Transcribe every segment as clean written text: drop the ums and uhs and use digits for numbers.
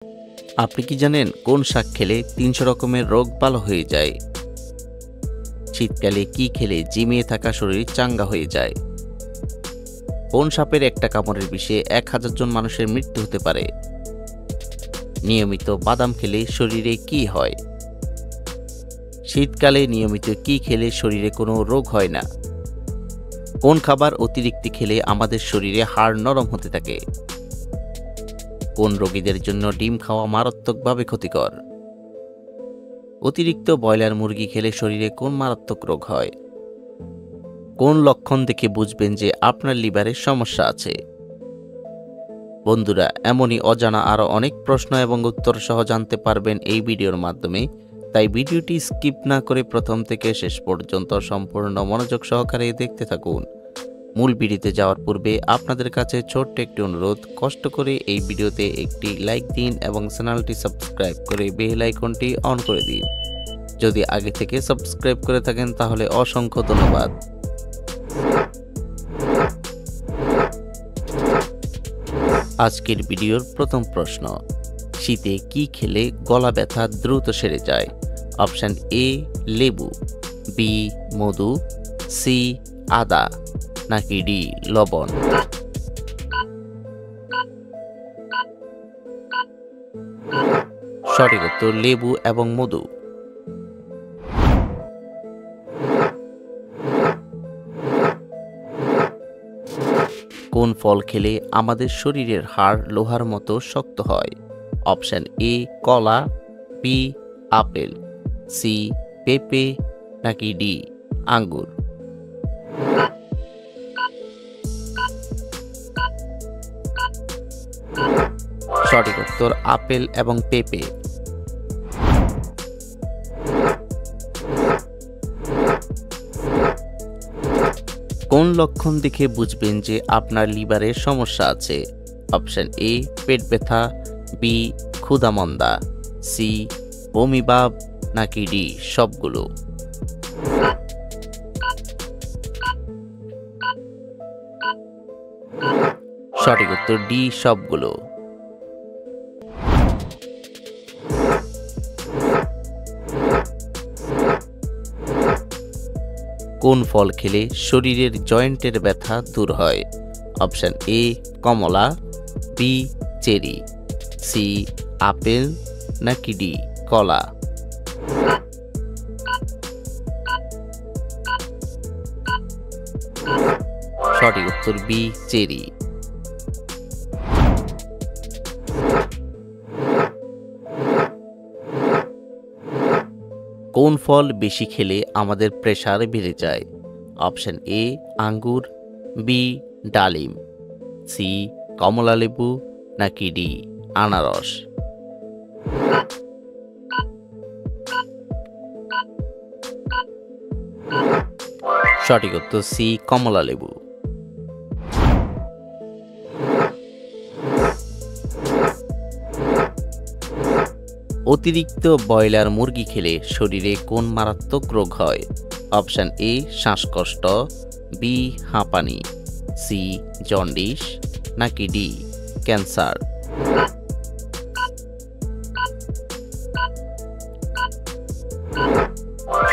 আপনি কি জানেন কোন শাক খেলে ৩০০ রকমের রোগ ভালো হয়ে যায়? শীতকালে কি খেলে ঝিমিয়ে থাকা শরীর চাঙ্গা হয়ে যায়? কোন সাপের একটা কামড়ের বিষে ১,০০০ জন মানুষের মৃত্যু হতে পারে? নিয়মিত বাদাম খেলে শরীরে কি হয়? শীতকালে নিয়মিত কি খেলে শরীরে কোনো রোগ হয় না? কোন খাবার অতিরিক্ত খেলে আমাদের শরীরে হাড় নরম হতে থাকে? কোন রোগীদের জন্য ডিম খাওয়া মারাত্মকভাবে ক্ষতিকর? অতিরিক্ত ব্রয়লার মুরগি খেলে শরীরে কোন মারাত্মক রোগ হয়? কোন লক্ষণ দেখে বুঝবেন যে আপনার লিভারের সমস্যা আছে? বন্ধুরা, এমনই অজানা আরও অনেক প্রশ্ন এবং উত্তর সহ জানতে পারবেন এই ভিডিওর মাধ্যমে। তাই ভিডিওটি স্কিপ না করে প্রথম থেকে শেষ পর্যন্ত সম্পূর্ণ মনোযোগ সহকারে দেখতে থাকুন। মূল ভিডিওতে যাওয়ার পূর্বে আপনাদের কাছে ছোট্ট একটি অনুরোধ, কষ্ট করে এই ভিডিওতে একটি লাইক দিন এবং চ্যানেলটি সাবস্ক্রাইব করে বেল আইকনটি অন করে দিন। যদি আগে থেকে সাবস্ক্রাইব করে থাকেন তাহলে অসংখ্য ধন্যবাদ। আজকের ভিডিওর প্রথম প্রশ্ন, শীতে কি খেলে গলা ব্যথা দ্রুত সেরে যায়? অপশন এ লেবু, বি মধু, সি আদা, নাকি ডি লবণ? সঠিক উত্তর লেবু এবং মধু। কোন ফল খেলে আমাদের শরীরের হাড় লোহার মতো শক্ত হয়? অপশন এ কলা, বি আপেল, সি পেঁপে, নাকি ডি আঙ্গুর? সঠিক উত্তর আপেল এবং পেঁপে। কোন লক্ষণ দেখে বুঝবেন যে আপনার লিভারের সমস্যা আছে? অপশন এ পেট ব্যথা, বি ক্ষুধামন্দা, সি বমি ভাব, নাকি ডি সবগুলো? সঠিক উত্তর ডি সবগুলো। কোন ফল খেলে শরীরের জয়েন্টের ব্যথা দূর হয়? অপশন এ কমলা, বি চেরি, সি আপেল, নাকি ডি কলা? সঠিক উত্তর বি চেরি। কোন ফল বেশি খেলে আমাদের প্রেসার বেড়ে যায়? অপশন এ আঙ্গুর, বি ডালিম, সি কমলা লেবু, নাকি ডি আনারস? সঠিক উত্তর সি কমলা লেবু। অতিরিক্ত ব্রয়লার মুরগি খেলে শরীরে কোন মারাত্মক রোগ হয়? অপশন এ শ্বাসকষ্ট, বি হাঁপানি, সি জন্ডিস, নাকি ডি ক্যান্সার?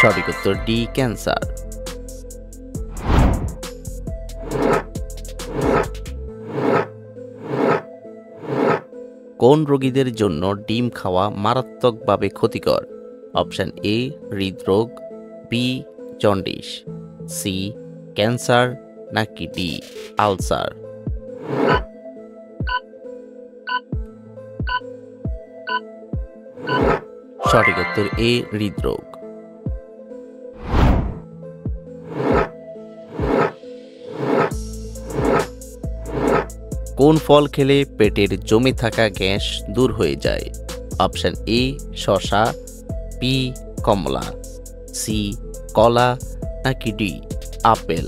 সঠিক উত্তর ডি ক্যান্সার। কোন রোগীদের জন্য ডিম খাওয়া মারাত্মকভাবে ক্ষতিকর? অপশন এ হৃদরোগ, বি জন্ডিস, সি ক্যান্সার, নাকি ডি আলসার? সঠিক উত্তর এ হৃদরোগ। কোন ফল খেলে পেটের জমে থাকা গ্যাস দূর হয়ে যায়? অপশন এ শসা, বি কমলা, সি কলা, নাকি ডি আপেল?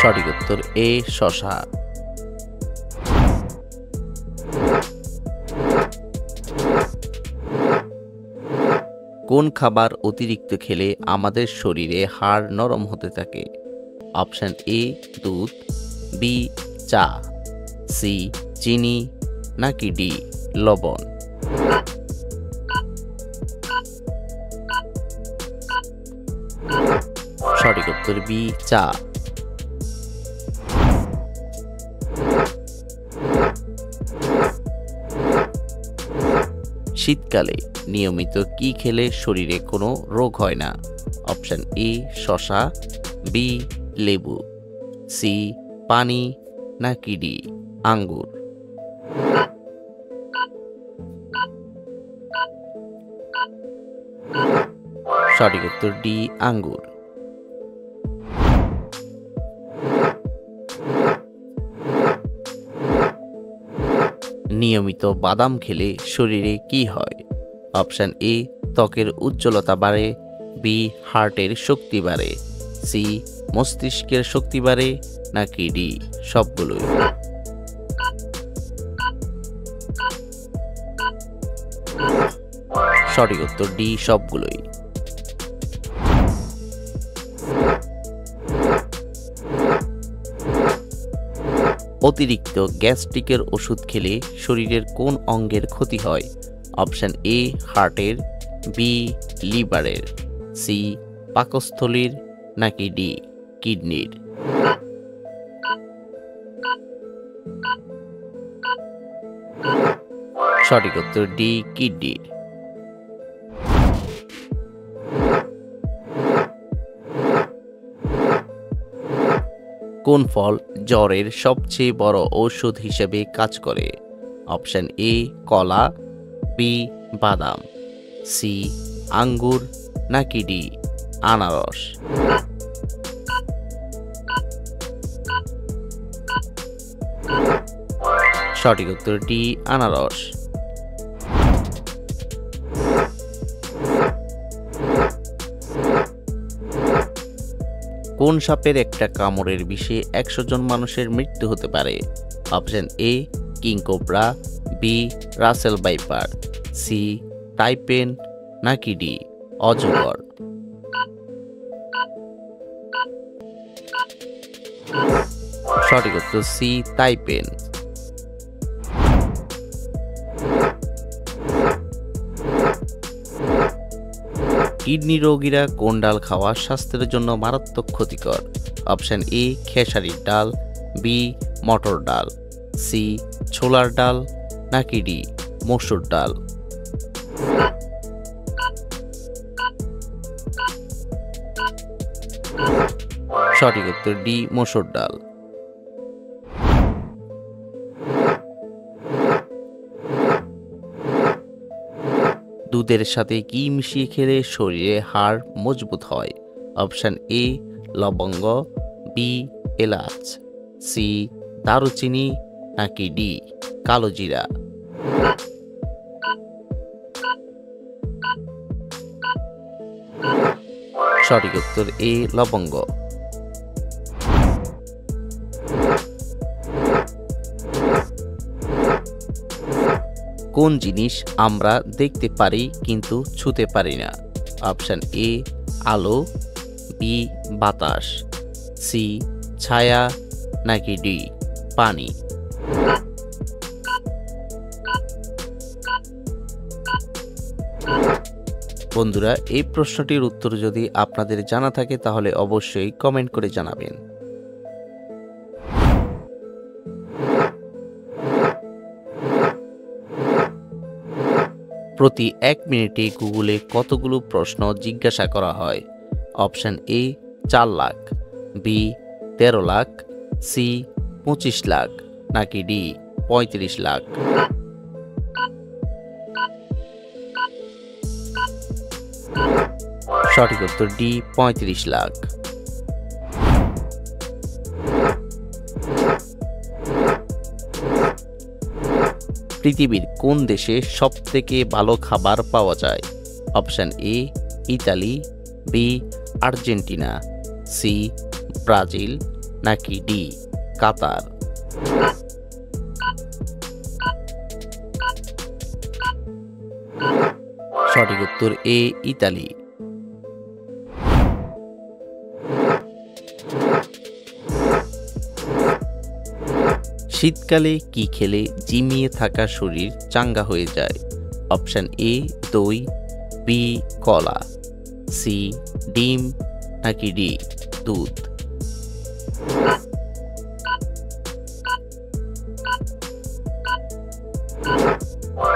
সঠিক উত্তর এ শসা। কোন খাবার অতিরিক্ত খেলে আমাদের শরীরে হাড় নরম হতে থাকে? অপশন এ দুধ, বি চা, সি চিনি নাকি ডি লবণ। সঠিক উত্তর বি চা। শীতকালে নিয়মিত কি খেলে শরীরে কোনো রোগ হয় না? অপশন এ শসা, বি লেবু, সি পানি নাকি ডি আঙ্গুর। সঠিক উত্তর ডি আঙ্গুর। নিয়মিত বাদাম খেলে শরীরে কি হয়? অপশন এ ত্বকের উজ্জ্বলতা বাড়ে, বি হার্টের শক্তি বাড়ে, সি মস্তিষ্কের শক্তি বাড়ে নাকি ডি সবগুলোই। সঠিক উত্তর ডি সবগুলোই। অতিরিক্ত গ্যাস্ট্রিকের ওষুধ খেলে শরীরের কোন অঙ্গের ক্ষতি হয়? অপশন এ হার্টের, বি লিভারের, সি পাকস্থলীর নাকি ডি কিডনির। সঠিক উত্তর ডি কিডনির। কোন ফল জ্বরের সবচেয়ে বড় ঔষধ হিসেবে কাজ করে? অপশন এ কলা, বি বাদাম, সি আঙ্গুর নাকি ডি আনারস। সঠিক উত্তর ডি আনারস। কোন সাপের একটা কামড়ের বিষে 100 জন মানুষের মৃত্যু হতে পারে? Option A king cobra, B Russell viper, C taipan নাকি ডি অজগর। সঠিক উত্তর সি টাইপেন। কিডনি রোগীরা কোন ডাল খাওয়া স্বাস্থ্যের জন্য মারাত্মক ক্ষতিকর? অপশন এ খেসারির ডাল, বি মটর ডাল, সি ছোলার ডাল নাকি ডি মসুর ডাল। সঠিক উত্তর ডি মসুর ডাল। দুধের সাথে কি মিশিয়ে খেলে শরীরে হাড় মজবুত হয়? অপশন এ লবঙ্গ, বি এলাচ, সি দারুচিনি নাকি ডি কালো জিরা। সঠিক উত্তর এ লবঙ্গ। কোন জিনিস আমরা দেখতে পারি কিন্তু ছুঁতে পারি না? অপশন এ আলো, বি বাতাস, সি ছায়া নাকি ডি পানি। বন্ধুরা, এই প্রশ্নটির উত্তর যদি আপনাদের জানা থাকে তাহলে অবশ্যই কমেন্ট করে জানাবেন। প্রতি 1 মিনিটে গুগলে কতগুলো প্রশ্ন জিজ্ঞাসা করা হয়? Option A 4 lakh, B 13 lakh, C 25 lakh নাকি ডি 35 লাখ। সঠিক উত্তর ডি 35 লাখ। পৃথিবীর কোন দেশে সবথেকে ভালো খাবার পাওয়া যায়? Option A Italy, B Argentina, C Brazil নাকি ডি কাতার। সঠিক উত্তর এ ইতালি। শীতকালে কি খেলে জিমিয়ে থাকা শরীর চাঙ্গা হয়ে যায়? অপশান এ দই, বি কলা, সি ডিম নাকি ডি দুধ?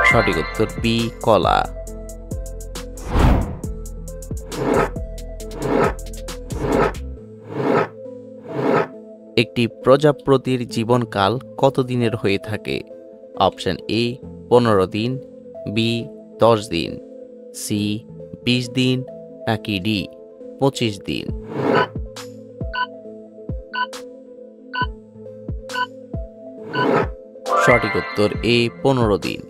সঠিক উত্তর বি কলা। একটি প্রজাপতির জীবনকাল কত দিনের হয়ে থাকে? অপশান এ 15 দিন, বি 10 দিন, সি 20 দিন নাকি ডি 25 দিন? সঠিক উত্তর এ 15 দিন।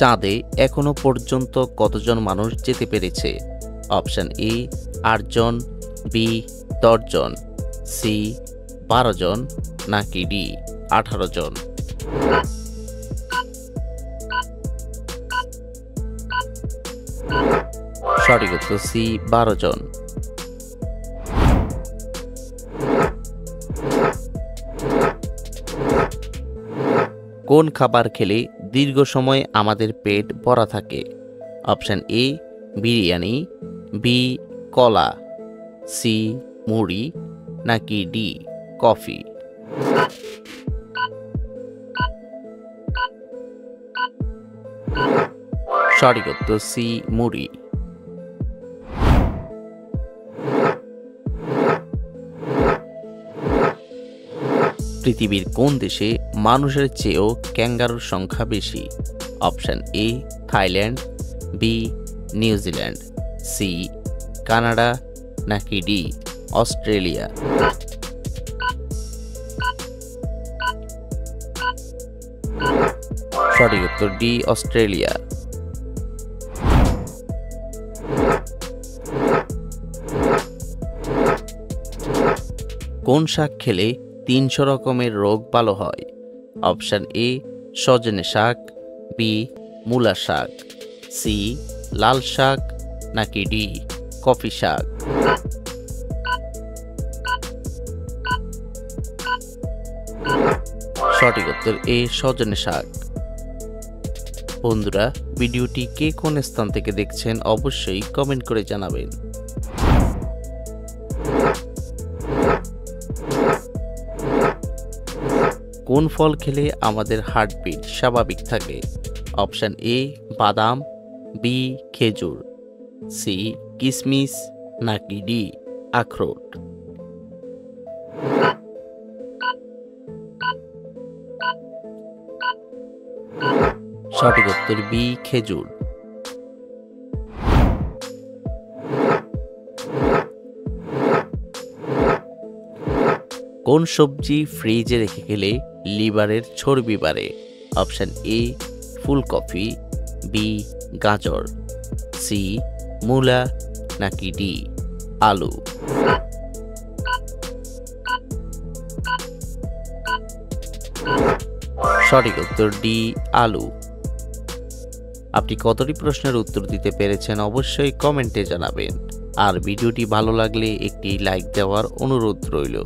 চাঁদে এখনো পর্যন্ত কতজন মানুষ যেতে পেরেছে? অপশান এ 8 জন, বি 10 জন, সি 12 জন নাকি ডি 18 জন? সঠিক উত্তর সি 12 জন। কোন খাবার খেলে দীর্ঘ সময় আমাদের পেট ভরা থাকে? অপশান এ বিরিয়ানি, বি কলা, সি মুড়ি নাকি ডি কফি? সঠিক উত্তর সি মুড়ি। পৃথিবীর কোন দেশে মানুষের চেয়েও ক্যাঙ্গারুর সংখ্যা বেশি? Option A Thailand, B New Zealand, C Canada নাকি ডি অস্ট্রেলিয়া? সঠিক উত্তর ডি অস্ট্রেলিয়া। কোন শাক খেলে 300 রকমের রোগ ভালো হয়? অপশান এ সজনে শাক, বি মূলা শাক, সি লাল শাক নাকি ডি কফি শাক? সঠিক উত্তর এ সজনে শাক। বন্ধুরা, ভিডিওটি কে কোন স্থান থেকে দেখছেন অবশ্যই কমেন্ট করে জানাবেন। কোন ফল খেলে আমাদের হার্টবিট স্বাভাবিক থাকে? অপশান এ বাদাম, বি খেজুর, সি কিশমিশ নাকি ডি আখরোট? সঠিক উত্তর বি খেজুর। কোন সবজি ফ্রিজে রেখে গেলে লিভারের চর্বি বাড়ে? অপশান এ ফুলকপি, বি গাজর, সি মূলা নাকি ডি আলু? সঠিক উত্তর ডি আলু। আপনি কতটি প্রশ্নের উত্তর দিতে পেরেছেন অবশ্যই কমেন্টে জানাবেন। আর ভিডিওটি ভালো লাগলে একটি লাইক দেওয়ার অনুরোধ রইল।